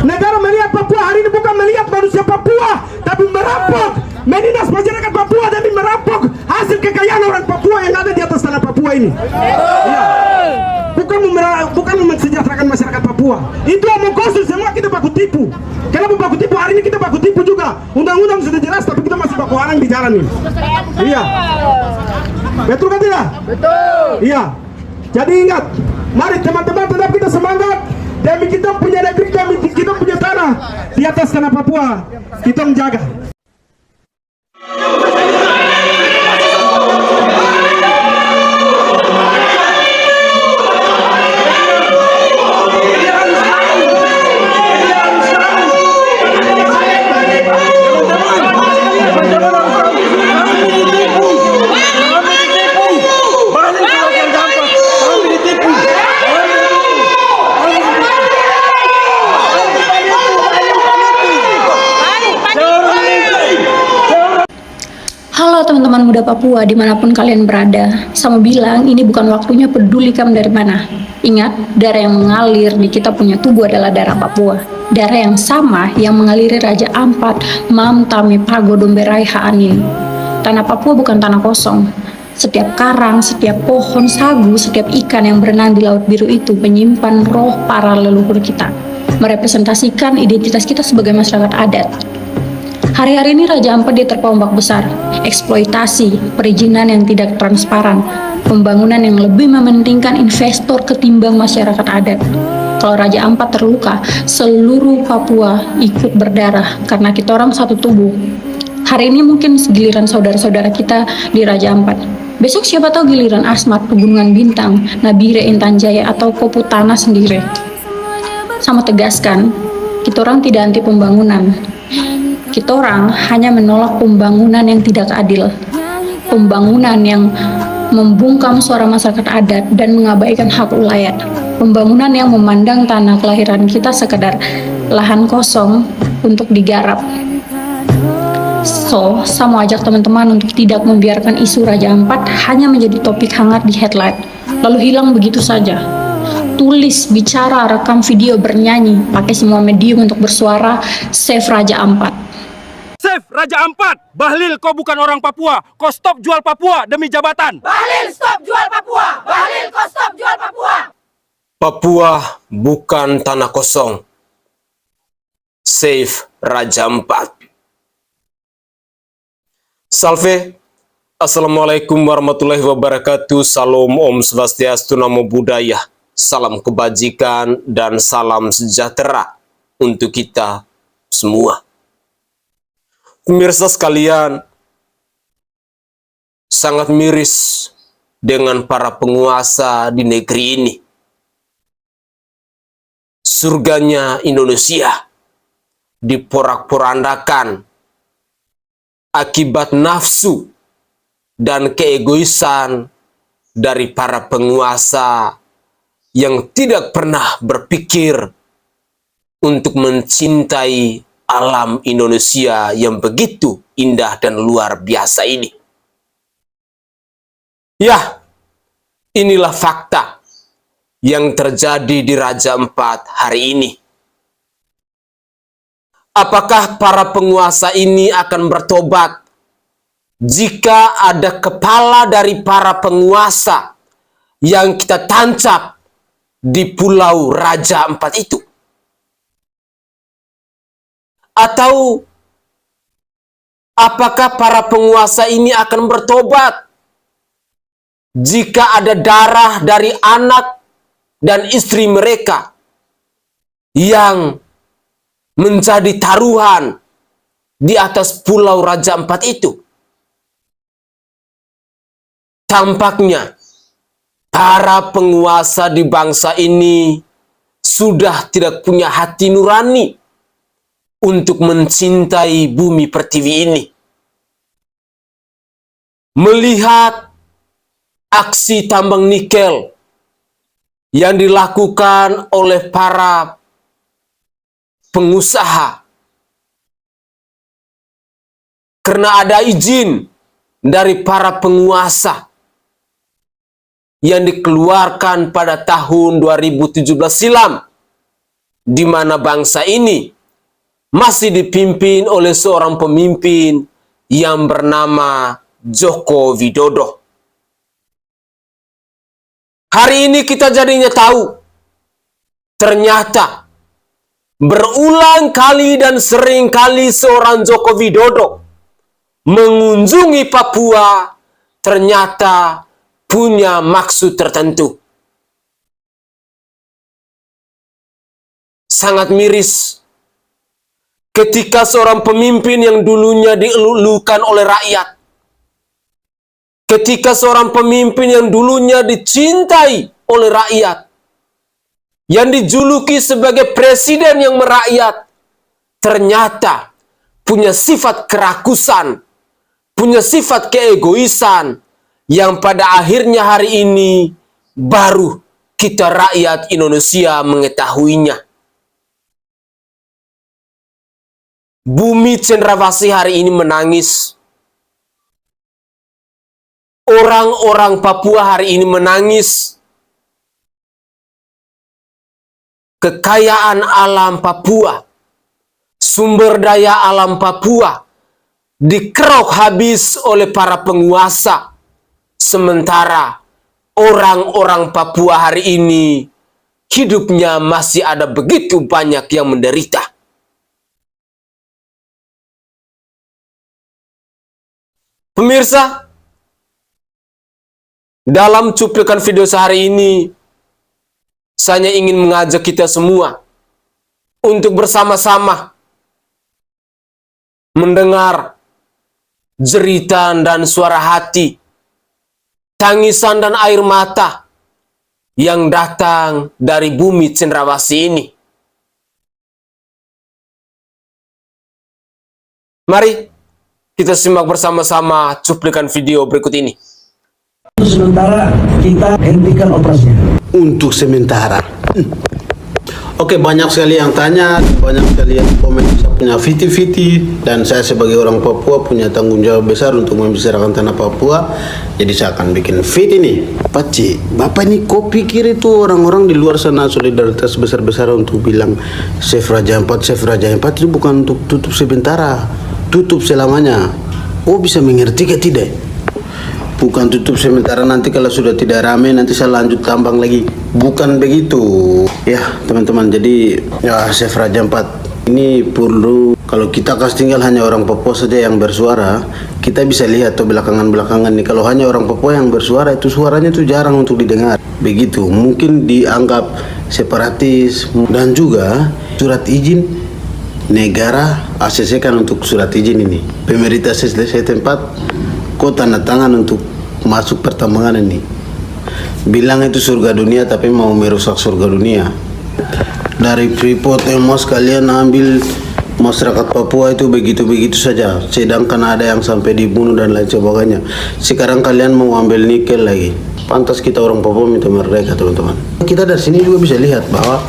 Negara melihat Papua hari ini bukan melihat manusia Papua, tapi merampok, menindas masyarakat Papua demi merampok hasil kekayaan orang Papua yang ada di atas tanah Papua ini. Ya. Bukan mensejahterakan masyarakat Papua. Itu omong kosong, semua kita baku tipu. Kenapa baku tipu? Hari ini kita baku tipu juga. Undang-undang sudah jelas, tapi kita masih baku orang di jalan ini. Iya. Betul kan tidak? Betul. Iya. Jadi ingat, mari teman-teman tetap kita semangat. Demi kita punya negeri, demi kita punya tanah di atas tanah Papua, kita menjaga. Halo teman-teman muda Papua dimanapun kalian berada, sama bilang ini bukan waktunya peduli kamu dari mana. Ingat, darah yang mengalir di kita punya tubuh adalah darah Papua. Darah yang sama yang mengaliri Raja Ampat, Mam Tami Pago Domberai Haanin. Tanah Papua bukan tanah kosong. Setiap karang, setiap pohon sagu, setiap ikan yang berenang di Laut Biru itu menyimpan roh para leluhur kita, merepresentasikan identitas kita sebagai masyarakat adat. Hari-hari ini Raja Ampat diterpa ombak besar, eksploitasi, perizinan yang tidak transparan, pembangunan yang lebih mementingkan investor ketimbang masyarakat adat. Kalau Raja Ampat terluka, seluruh Papua ikut berdarah karena kita orang satu tubuh. Hari ini mungkin giliran saudara-saudara kita di Raja Ampat. Besok siapa tahu giliran Asmat, Pegunungan Bintang, Nabire Intan Jaya, atau Koputana sendiri. Sama tegaskan, kita orang tidak anti pembangunan. Kita orang hanya menolak pembangunan yang tidak adil, pembangunan yang membungkam suara masyarakat adat dan mengabaikan hak ulayat, pembangunan yang memandang tanah kelahiran kita sekadar lahan kosong untuk digarap. So, saya mau ajak teman-teman untuk tidak membiarkan isu Raja Ampat hanya menjadi topik hangat di headline, lalu hilang begitu saja. Tulis, bicara, rekam video, bernyanyi, pakai semua medium untuk bersuara, save Raja Ampat. Save Raja Ampat! Bahlil, kau bukan orang Papua. Kau stop jual Papua demi jabatan. Bahlil, stop jual Papua! Bahlil, kau stop jual Papua! Papua bukan tanah kosong. Save Raja Ampat. Salve. Assalamualaikum warahmatullahi wabarakatuh. Salam Om Swastiastu, Namo Buddhaya. Salam kebajikan dan salam sejahtera untuk kita semua. Pemirsa sekalian, sangat miris dengan para penguasa di negeri ini. Surganya Indonesia diporak-porandakan akibat nafsu dan keegoisan dari para penguasa yang tidak pernah berpikir untuk mencintai alam Indonesia yang begitu indah dan luar biasa ini. Ya, inilah fakta yang terjadi di Raja Ampat hari ini. Apakah para penguasa ini akan bertobat jika ada kepala dari para penguasa yang kita tancap di Pulau Raja Ampat itu? Atau apakah para penguasa ini akan bertobat jika ada darah dari anak dan istri mereka yang menjadi taruhan di atas Pulau Raja Ampat itu? Tampaknya para penguasa di bangsa ini sudah tidak punya hati nurani untuk mencintai bumi pertiwi ini. Melihat aksi tambang nikel yang dilakukan oleh para pengusaha karena ada izin dari para penguasa yang dikeluarkan pada tahun 2017 silam di mana bangsa ini masih dipimpin oleh seorang pemimpin yang bernama Joko Widodo. Hari ini kita jadinya tahu, ternyata berulang kali dan sering kali seorang Joko Widodo mengunjungi Papua ternyata punya maksud tertentu. Sangat miris ketika seorang pemimpin yang dulunya dielulukan oleh rakyat, ketika seorang pemimpin yang dulunya dicintai oleh rakyat, yang dijuluki sebagai presiden yang merakyat, ternyata punya sifat kerakusan, punya sifat keegoisan, yang pada akhirnya hari ini baru kita rakyat Indonesia mengetahuinya. Bumi Cenderawasih hari ini menangis. Orang-orang Papua hari ini menangis. Kekayaan alam Papua, sumber daya alam Papua dikerok habis oleh para penguasa. Sementara orang-orang Papua hari ini hidupnya masih ada begitu banyak yang menderita. Pemirsa, dalam cuplikan video sehari ini, saya ingin mengajak kita semua untuk bersama-sama mendengar jeritan dan suara hati, tangisan dan air mata yang datang dari bumi Cenderawasih ini. Mari kita simak bersama-sama cuplikan video berikut ini. Sementara kita hentikan operasinya. Untuk sementara. Oke, banyak sekali yang tanya, banyak sekali yang komen saya punya fiti-fiti, dan saya sebagai orang Papua punya tanggung jawab besar untuk membicarakan tanah Papua. Jadi saya akan bikin fit ini. Pakcik, Bapak ini kok pikir itu orang-orang di luar sana solidaritas besar-besaran untuk bilang Chef Raja Ampat itu bukan untuk tutup sementara, tutup selamanya. Oh, bisa mengerti ke tidak? Bukan tutup sementara, nanti kalau sudah tidak ramai nanti saya lanjut tambang lagi. Bukan begitu. Ya teman-teman, jadi ya Chef Raja Ampat ini perlu, kalau kita kasih tinggal hanya orang Papua saja yang bersuara, kita bisa lihat tuh belakangan-belakangan nih, kalau hanya orang Papua yang bersuara itu suaranya tuh jarang untuk didengar. Begitu, mungkin dianggap separatis, dan juga surat izin negara ACC kan untuk surat izin ini. Pemerintah setempat kok tanda tangan untuk masuk pertambangan ini. Bilang itu surga dunia tapi mau merusak surga dunia. Dari Freeport Emos kalian ambil masyarakat Papua itu begitu-begitu saja, sedangkan ada yang sampai dibunuh dan lain sebagainya. Sekarang kalian mau ambil nikel lagi. Pantas kita orang Papua minta merdeka, teman-teman. Kita dari sini juga bisa lihat bahwa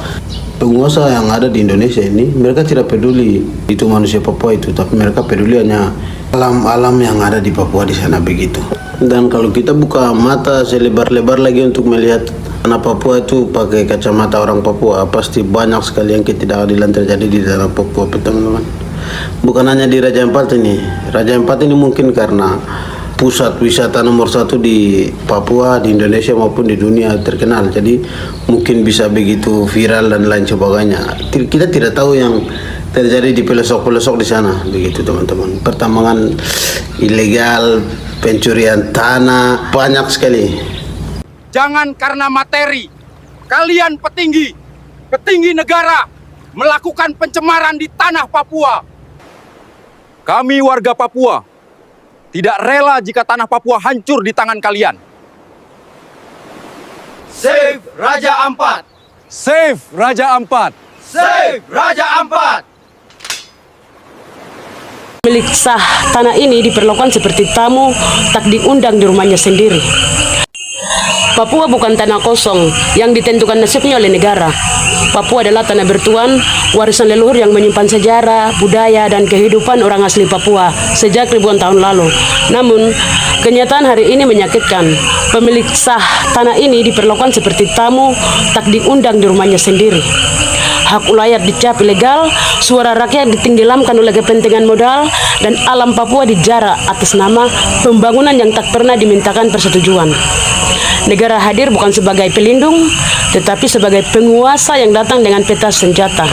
penguasa yang ada di Indonesia ini, mereka tidak peduli itu manusia Papua itu, tapi mereka peduli hanya alam-alam yang ada di Papua di sana, begitu. Dan kalau kita buka mata selebar-lebar lagi untuk melihat tanah Papua itu pakai kacamata orang Papua, pasti banyak sekali yang ketidakadilan terjadi di tanah Papua, teman-teman. Bukan hanya di Raja Ampat ini. Raja Ampat ini mungkin karena pusat wisata nomor 1 di Papua, di Indonesia maupun di dunia terkenal, jadi mungkin bisa begitu viral dan lain sebagainya. Kita tidak tahu yang terjadi di pelosok-pelosok di sana, begitu teman-teman. Pertambangan ilegal, pencurian tanah, banyak sekali. Jangan karena materi, kalian petinggi negara melakukan pencemaran di tanah Papua. Kami warga Papua tidak rela jika tanah Papua hancur di tangan kalian. Save Raja Ampat! Save Raja Ampat! Save Raja Ampat! Milik sah tanah ini diperlakukan seperti tamu tak diundang di rumahnya sendiri. Papua bukan tanah kosong yang ditentukan nasibnya oleh negara. Papua adalah tanah bertuan, warisan leluhur yang menyimpan sejarah, budaya, dan kehidupan orang asli Papua sejak ribuan tahun lalu. Namun, kenyataan hari ini menyakitkan. Pemilik sah tanah ini diperlakukan seperti tamu tak diundang di rumahnya sendiri. hak ulayat dicap ilegal, suara rakyat ditenggelamkan oleh kepentingan modal, dan alam Papua dijarah atas nama pembangunan yang tak pernah dimintakan persetujuan. Negara hadir bukan sebagai pelindung, tetapi sebagai penguasa yang datang dengan peta senjata.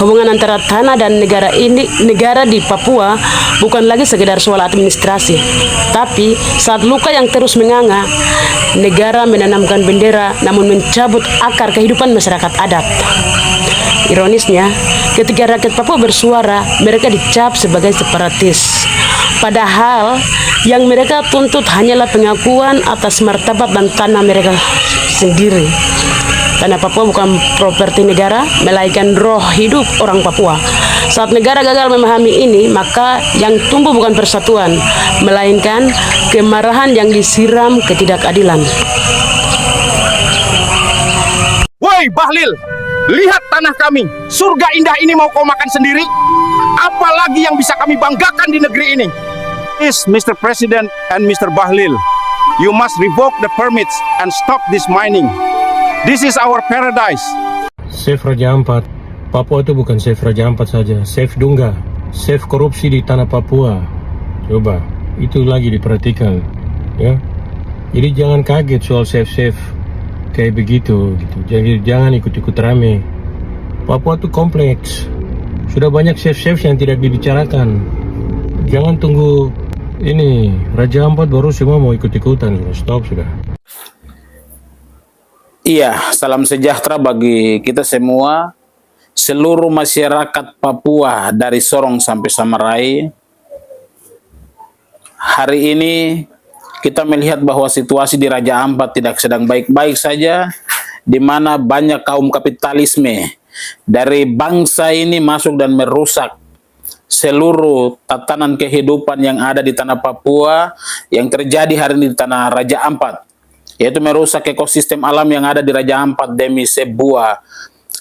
Hubungan antara tanah dan negara di Papua bukan lagi sekedar soal administrasi, tapi saat luka yang terus menganga, negara menanamkan bendera namun mencabut akar kehidupan masyarakat adat. Ironisnya, ketika rakyat Papua bersuara, mereka dicap sebagai separatis. Padahal yang mereka tuntut hanyalah pengakuan atas martabat dan tanah mereka sendiri. Tanah Papua bukan properti negara, melainkan roh hidup orang Papua. Saat negara gagal memahami ini, maka yang tumbuh bukan persatuan, melainkan kemarahan yang disiram ketidakadilan. Woi Bahlil, lihat tanah kami. Surga indah ini mau kau makan sendiri? Apalagi yang bisa kami banggakan di negeri ini? Please, Mr. President and Mr. Bahlil, you must revoke the permits and stop this mining. This is our paradise. Save Raja Ampat. Papua itu bukan save Raja Ampat saja, save Dunga, save korupsi di tanah Papua. Coba, itu lagi diperhatikan, ya. Jadi jangan kaget soal save kayak begitu, gitu. Jadi jangan ikut-ikut rame. Papua itu kompleks. Sudah banyak save yang tidak dibicarakan. Jangan tunggu ini Raja Ampat baru semua mau ikut-ikutan. Stop sudah. Iya, salam sejahtera bagi kita semua, seluruh masyarakat Papua dari Sorong sampai Samarai. Hari ini kita melihat bahwa situasi di Raja Ampat tidak sedang baik-baik saja, di mana banyak kaum kapitalisme dari bangsa ini masuk dan merusak seluruh tatanan kehidupan yang ada di tanah Papua yang terjadi hari ini di tanah Raja Ampat, yaitu merusak ekosistem alam yang ada di Raja Ampat demi sebuah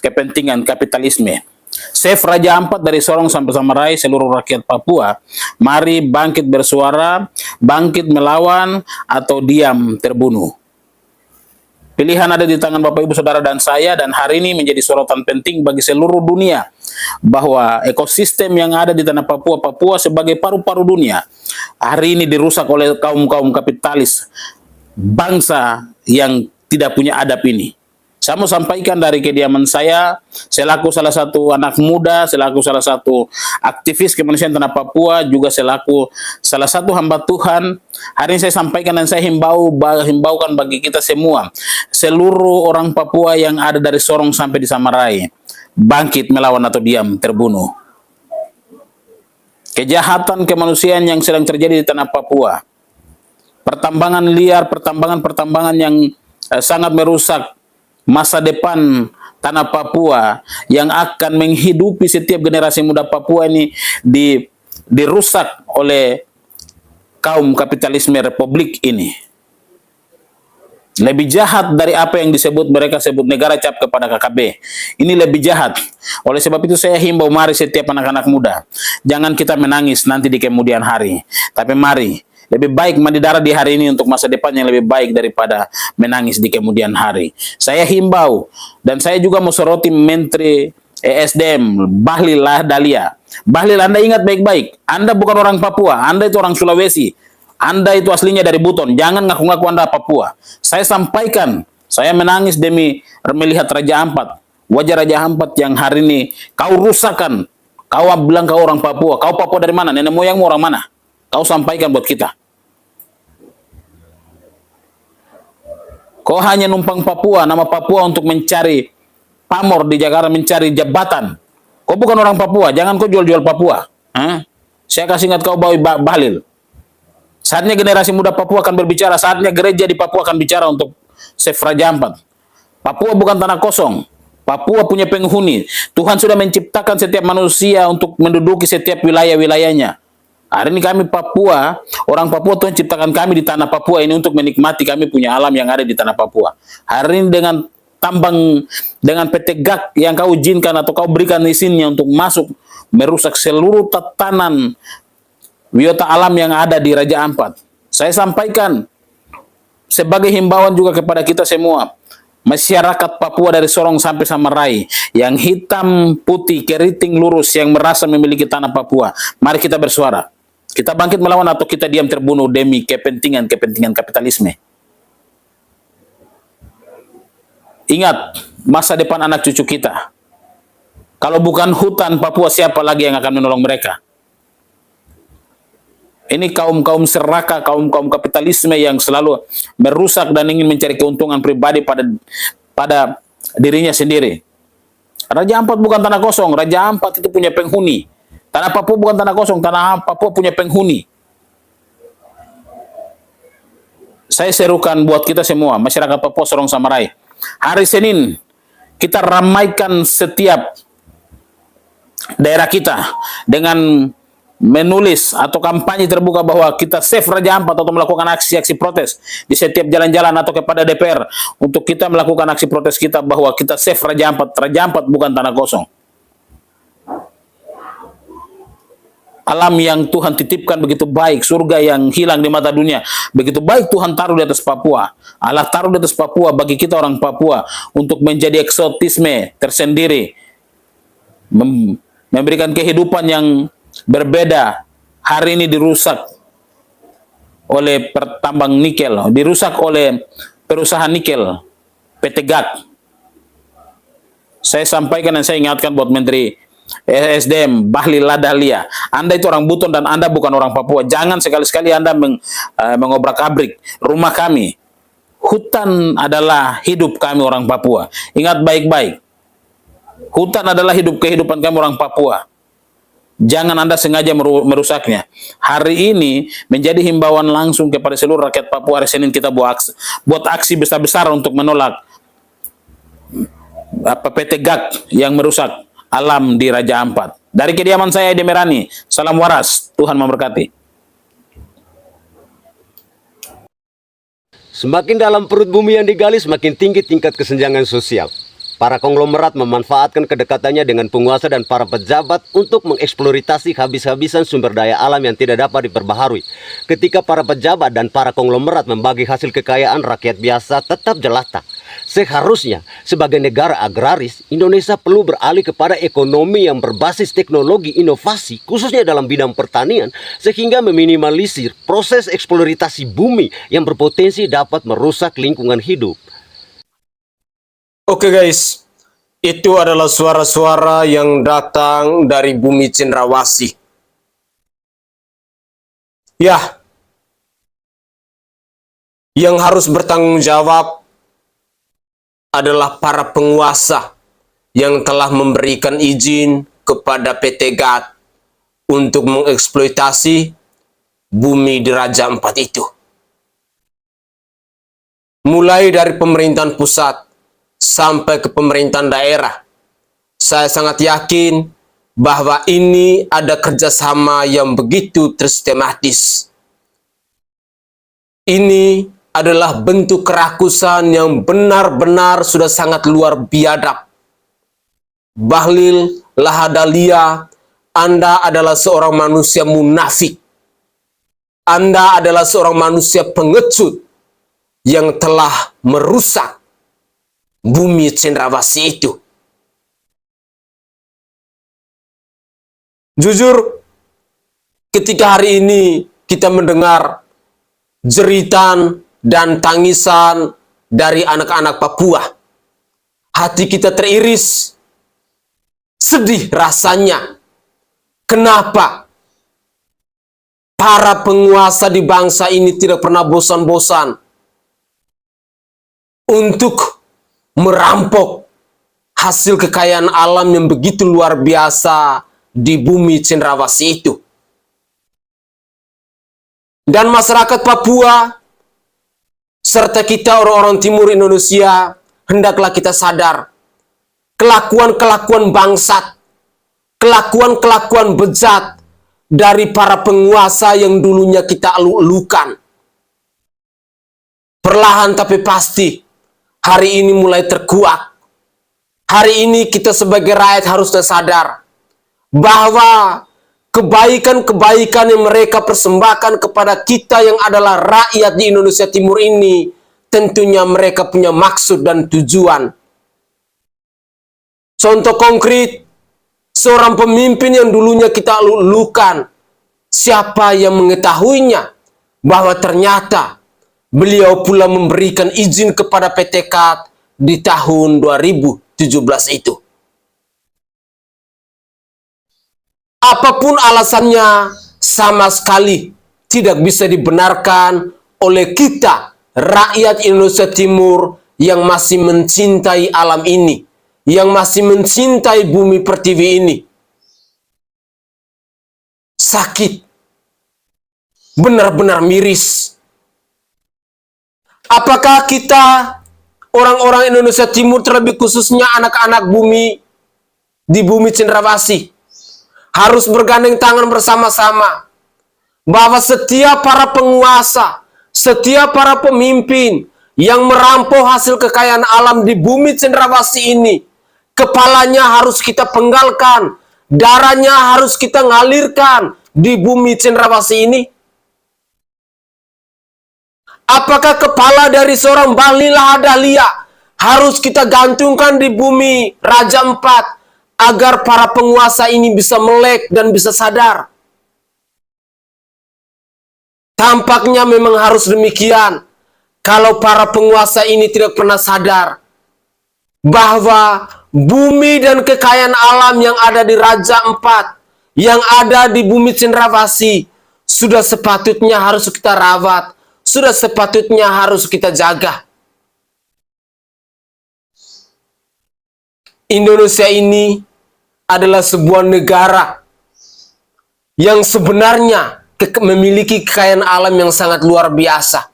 kepentingan kapitalisme. Save Raja Ampat dari Sorong sampai Samarai, seluruh rakyat Papua, mari bangkit bersuara, bangkit melawan, atau diam terbunuh. Pilihan ada di tangan Bapak Ibu Saudara dan saya, dan hari ini menjadi sorotan penting bagi seluruh dunia bahwa ekosistem yang ada di tanah Papua, Papua sebagai paru-paru dunia, hari ini dirusak oleh kaum-kaum kapitalis bangsa yang tidak punya adab ini. Saya mau sampaikan dari kediaman saya, selaku salah satu anak muda, selaku salah satu aktivis kemanusiaan tanah Papua, juga selaku salah satu hamba Tuhan. Hari ini saya sampaikan dan saya himbaukan bagi kita semua, seluruh orang Papua yang ada dari Sorong sampai di Samarai, bangkit melawan atau diam terbunuh. Kejahatan kemanusiaan yang sedang terjadi di tanah Papua, pertambangan liar, pertambangan yang sangat merusak masa depan tanah Papua yang akan menghidupi setiap generasi muda Papua ini dirusak oleh kaum kapitalisme republik ini. Lebih jahat dari apa yang mereka sebut negara cap kepada KKB. Ini lebih jahat. Oleh sebab itu saya himbau, mari setiap anak-anak muda, jangan kita menangis nanti di kemudian hari, tapi mari lebih baik mandi darah di hari ini untuk masa depan yang lebih baik daripada menangis di kemudian hari. Saya himbau, dan saya juga mau soroti Menteri ESDM Bahlil Lahadalia. Bahlil, Anda ingat baik-baik, Anda bukan orang Papua, Anda itu orang Sulawesi, Anda itu aslinya dari Buton. Jangan ngaku-ngaku Anda Papua. Saya sampaikan, saya menangis demi melihat Raja Ampat, wajah Raja Ampat yang hari ini kau rusakkan. Kau bilang kau orang Papua. Kau Papua dari mana? Nenek moyangmu orang mana? Kau sampaikan buat kita. Kau hanya numpang Papua, nama Papua untuk mencari pamor di Jakarta, mencari jabatan. Kau bukan orang Papua, jangan kau jual-jual Papua. Saya kasih ingat kau Bahlil. Saatnya generasi muda Papua akan berbicara, saatnya gereja di Papua akan bicara untuk save Raja Ampat. Papua bukan tanah kosong. Papua punya penghuni. Tuhan sudah menciptakan setiap manusia untuk menduduki setiap wilayah-wilayahnya. Hari ini kami Papua, orang Papua, Tuhan ciptakan kami di tanah Papua ini untuk menikmati kami punya alam yang ada di tanah Papua. Hari ini dengan tambang, dengan PT GAK yang kau izinkan atau kau berikan izinnya untuk masuk, merusak seluruh tatanan biota alam yang ada di Raja Ampat. Saya sampaikan sebagai himbauan juga kepada kita semua, masyarakat Papua dari Sorong sampai Samarai, yang hitam, putih, keriting, lurus, yang merasa memiliki tanah Papua. Mari kita bersuara. Kita bangkit melawan atau kita diam terbunuh demi kepentingan kapitalisme. Ingat, masa depan anak cucu kita. Kalau bukan hutan Papua, siapa lagi yang akan menolong mereka? Ini kaum-kaum seraka, kaum-kaum kapitalisme yang selalu merusak dan ingin mencari keuntungan pribadi pada dirinya sendiri. Raja Ampat bukan tanah kosong, Raja Ampat itu punya penghuni. Tanah Papua bukan tanah kosong, tanah Papua punya penghuni. Saya serukan buat kita semua, masyarakat Papua Sorong Samarai. Hari Senin, kita ramaikan setiap daerah kita dengan menulis atau kampanye terbuka bahwa kita save Raja Ampat atau melakukan aksi-aksi protes di setiap jalan-jalan atau kepada DPR untuk kita melakukan aksi protes kita bahwa kita save Raja Ampat. Raja Ampat bukan tanah kosong. Alam yang Tuhan titipkan begitu baik, surga yang hilang di mata dunia, begitu baik Tuhan taruh di atas Papua. Allah taruh di atas Papua bagi kita orang Papua untuk menjadi eksotisme tersendiri, memberikan kehidupan yang berbeda. Hari ini dirusak oleh pertambang nikel, dirusak oleh perusahaan nikel PT GAT. Saya sampaikan dan saya ingatkan buat Menteri SDM Bahlil Lahadalia, Anda itu orang Buton dan Anda bukan orang Papua. Jangan sekali-sekali Anda mengobrak-abrik rumah kami. Hutan adalah hidup kami orang Papua. Ingat baik-baik, hutan adalah kehidupan kami orang Papua. Jangan Anda sengaja merusaknya. Hari ini menjadi himbauan langsung kepada seluruh rakyat Papua. Hari Senin kita buat aksi besar-besar untuk menolak PT GAT yang merusak alam di Raja Ampat. Dari kediaman saya, Edi Merani. Salam waras. Tuhan memberkati. Semakin dalam perut bumi yang digali, semakin tinggi tingkat kesenjangan sosial. Para konglomerat memanfaatkan kedekatannya dengan penguasa dan para pejabat untuk mengeksploitasi habis-habisan sumber daya alam yang tidak dapat diperbaharui. Ketika para pejabat dan para konglomerat membagi hasil kekayaan, rakyat biasa tetap jelata. Seharusnya, sebagai negara agraris, Indonesia perlu beralih kepada ekonomi yang berbasis teknologi inovasi, khususnya dalam bidang pertanian, sehingga meminimalisir proses eksploitasi bumi yang berpotensi dapat merusak lingkungan hidup. Oke guys, itu adalah suara-suara yang datang dari bumi Cendrawasih. Ya, yang harus bertanggung jawab adalah para penguasa yang telah memberikan izin kepada PT GAT untuk mengeksploitasi bumi di Raja Ampat itu. Mulai dari pemerintahan pusat sampai ke pemerintahan daerah, saya sangat yakin bahwa ini ada kerjasama yang begitu sistematis. Ini adalah bentuk kerakusan yang benar-benar sudah sangat luar biadab. Bahlil Lahadalia, Anda adalah seorang manusia munafik. Anda adalah seorang manusia pengecut yang telah merusak bumi Cendrawasih itu. Jujur, ketika hari ini kita mendengar jeritan dan tangisan dari anak-anak Papua, hati kita teriris, sedih rasanya. Kenapa para penguasa di bangsa ini tidak pernah bosan-bosan untuk merampok hasil kekayaan alam yang begitu luar biasa di bumi Cendrawasih itu. Dan masyarakat Papua serta kita orang-orang timur Indonesia, hendaklah kita sadar kelakuan-kelakuan bangsat, kelakuan-kelakuan bejat dari para penguasa yang dulunya kita elu-elukan. Perlahan tapi pasti hari ini mulai terkuak. Hari ini kita sebagai rakyat harus sadar bahwa kebaikan-kebaikan yang mereka persembahkan kepada kita yang adalah rakyat di Indonesia Timur ini tentunya mereka punya maksud dan tujuan. Contoh konkret, seorang pemimpin yang dulunya kita lulukan, siapa yang mengetahuinya bahwa ternyata beliau pula memberikan izin kepada PT KAT di tahun 2017 itu. Apapun alasannya, sama sekali tidak bisa dibenarkan oleh kita, rakyat Indonesia Timur yang masih mencintai alam ini, yang masih mencintai bumi pertiwi ini. Sakit, benar-benar miris. Apakah kita, orang-orang Indonesia Timur, terlebih khususnya anak-anak bumi di bumi Cendrawasih, harus bergandeng tangan bersama-sama bahwa setiap para penguasa, setiap para pemimpin yang merampok hasil kekayaan alam di bumi Cendrawasih ini, kepalanya harus kita penggalkan, darahnya harus kita ngalirkan di bumi Cendrawasih ini? Apakah kepala dari seorang Bahlil Lahadalia harus kita gantungkan di bumi Raja Ampat agar para penguasa ini bisa melek dan bisa sadar? Tampaknya memang harus demikian. Kalau para penguasa ini tidak pernah sadar bahwa bumi dan kekayaan alam yang ada di Raja Ampat, yang ada di bumi Cendrawasih, sudah sepatutnya harus kita rawat, sudah sepatutnya harus kita jaga. Indonesia ini adalah sebuah negara yang sebenarnya memiliki kekayaan alam yang sangat luar biasa.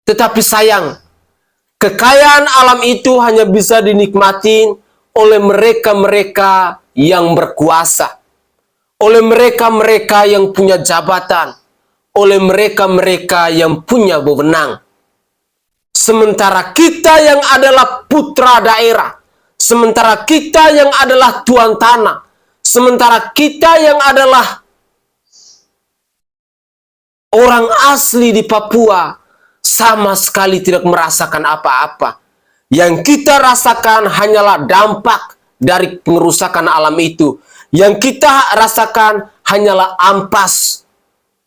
Tetapi sayang, kekayaan alam itu hanya bisa dinikmati oleh mereka-mereka yang berkuasa, oleh mereka-mereka yang punya jabatan, oleh mereka-mereka yang punya wewenang. Sementara kita yang adalah putra daerah, sementara kita yang adalah tuan tanah, sementara kita yang adalah orang asli di Papua, sama sekali tidak merasakan apa-apa. Yang kita rasakan hanyalah dampak dari pengerusakan alam itu. Yang kita rasakan hanyalah ampas,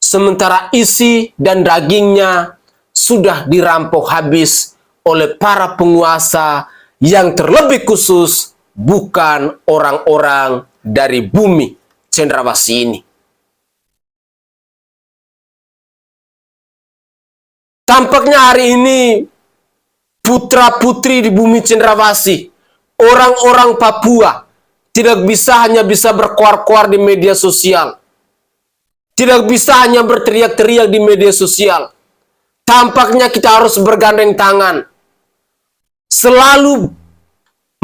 sementara isi dan dagingnya sudah dirampok habis oleh para penguasa yang terlebih khusus bukan orang-orang dari bumi Cendrawasih ini. Tampaknya hari ini putra-putri di bumi Cendrawasih, orang-orang Papua, tidak hanya bisa berkoar-koar di media sosial. Tidak bisa hanya berteriak-teriak di media sosial. Tampaknya kita harus bergandeng tangan. Selalu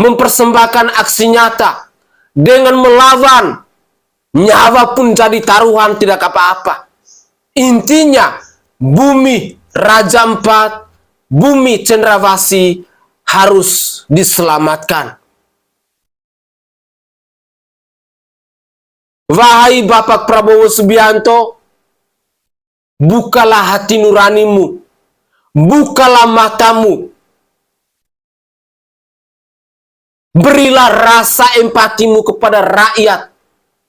mempersembahkan aksi nyata. Dengan melawan, nyawa pun jadi taruhan, tidak apa-apa. Intinya, bumi Raja Ampat, bumi Cendrawasih harus diselamatkan. Wahai Bapak Prabowo Subianto, bukalah hati nuranimu, bukalah matamu, berilah rasa empatimu kepada rakyat,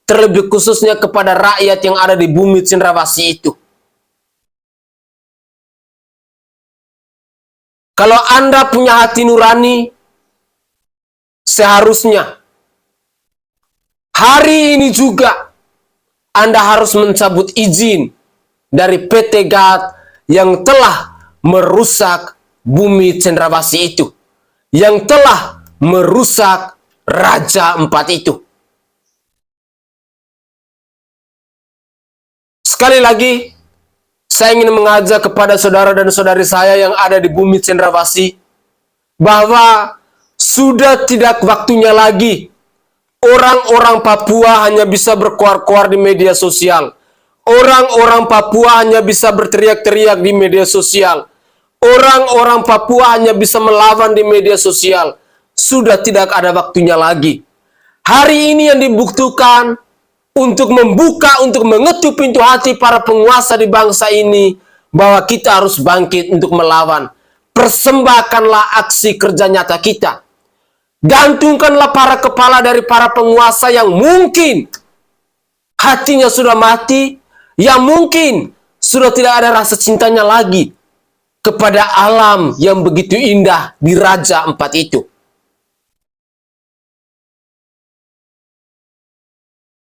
terlebih khususnya kepada rakyat yang ada di bumi Cendrawasih itu. Kalau Anda punya hati nurani, seharusnya hari ini juga Anda harus mencabut izin dari PT KAT yang telah merusak bumi Cendrawasih itu, yang telah merusak Raja Ampat itu. Sekali lagi, saya ingin mengajak kepada saudara dan saudari saya yang ada di bumi Cendrawasih bahwa sudah tidak waktunya lagi orang-orang Papua hanya bisa berkoar-koar di media sosial. Orang-orang Papua hanya bisa berteriak-teriak di media sosial. Orang-orang Papua hanya bisa melawan di media sosial. Sudah tidak ada waktunya lagi. Hari ini yang dibutuhkan untuk membuka, untuk mengetuk pintu hati para penguasa di bangsa ini, bahwa kita harus bangkit untuk melawan. persembahkanlah aksi kerja nyata kita. Gantungkanlah para kepala dari para penguasa yang mungkin hatinya sudah mati, yang mungkin sudah tidak ada rasa cintanya lagi kepada alam yang begitu indah di Raja Ampat itu.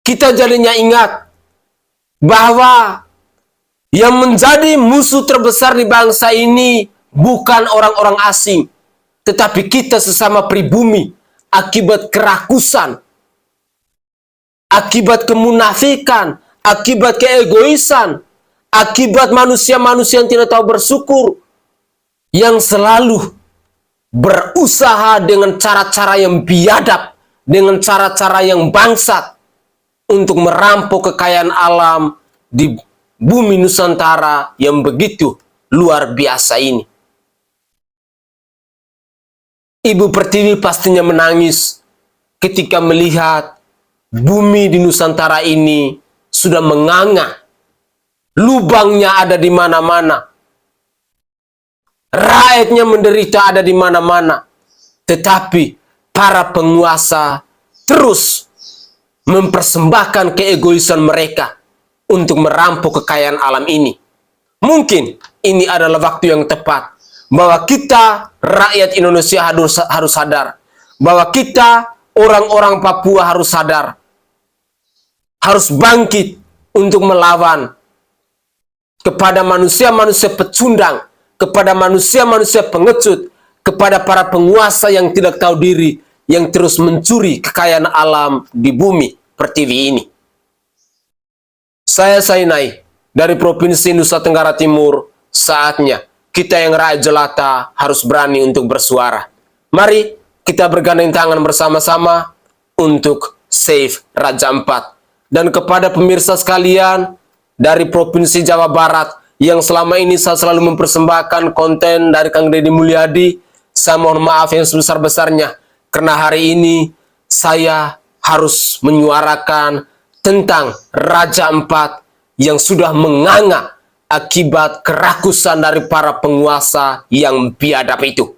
Kita jadinya ingat bahwa yang menjadi musuh terbesar di bangsa ini bukan orang-orang asing, tetapi kita sesama pribumi akibat kerakusan, akibat kemunafikan, akibat keegoisan, akibat manusia-manusia yang tidak tahu bersyukur, yang selalu berusaha dengan cara-cara yang biadab, dengan cara-cara yang bangsat, untuk merampok kekayaan alam di bumi Nusantara yang begitu luar biasa ini. Ibu Pertiwi pastinya menangis ketika melihat bumi di Nusantara ini sudah menganga. Lubangnya ada di mana-mana. Rakyatnya menderita ada di mana-mana. Tetapi para penguasa terus mempersembahkan keegoisan mereka untuk merampok kekayaan alam ini. Mungkin ini adalah waktu yang tepat bahwa kita rakyat Indonesia harus sadar, bahwa kita orang-orang Papua harus sadar, harus bangkit untuk melawan kepada manusia-manusia pecundang, kepada manusia-manusia pengecut, kepada para penguasa yang tidak tahu diri, yang terus mencuri kekayaan alam di bumi Pertiwi ini. Saya Sainai dari Provinsi Nusa Tenggara Timur. Saatnya kita yang rakyat jelata harus berani untuk bersuara. Mari kita bergandeng tangan bersama-sama untuk save Raja Ampat. Dan kepada pemirsa sekalian dari Provinsi Jawa Barat yang selama ini saya selalu mempersembahkan konten dari Kang Deddy Mulyadi, saya mohon maaf yang sebesar-besarnya karena hari ini saya harus menyuarakan tentang Raja Ampat yang sudah menganga akibat kerakusan dari para penguasa yang biadab itu.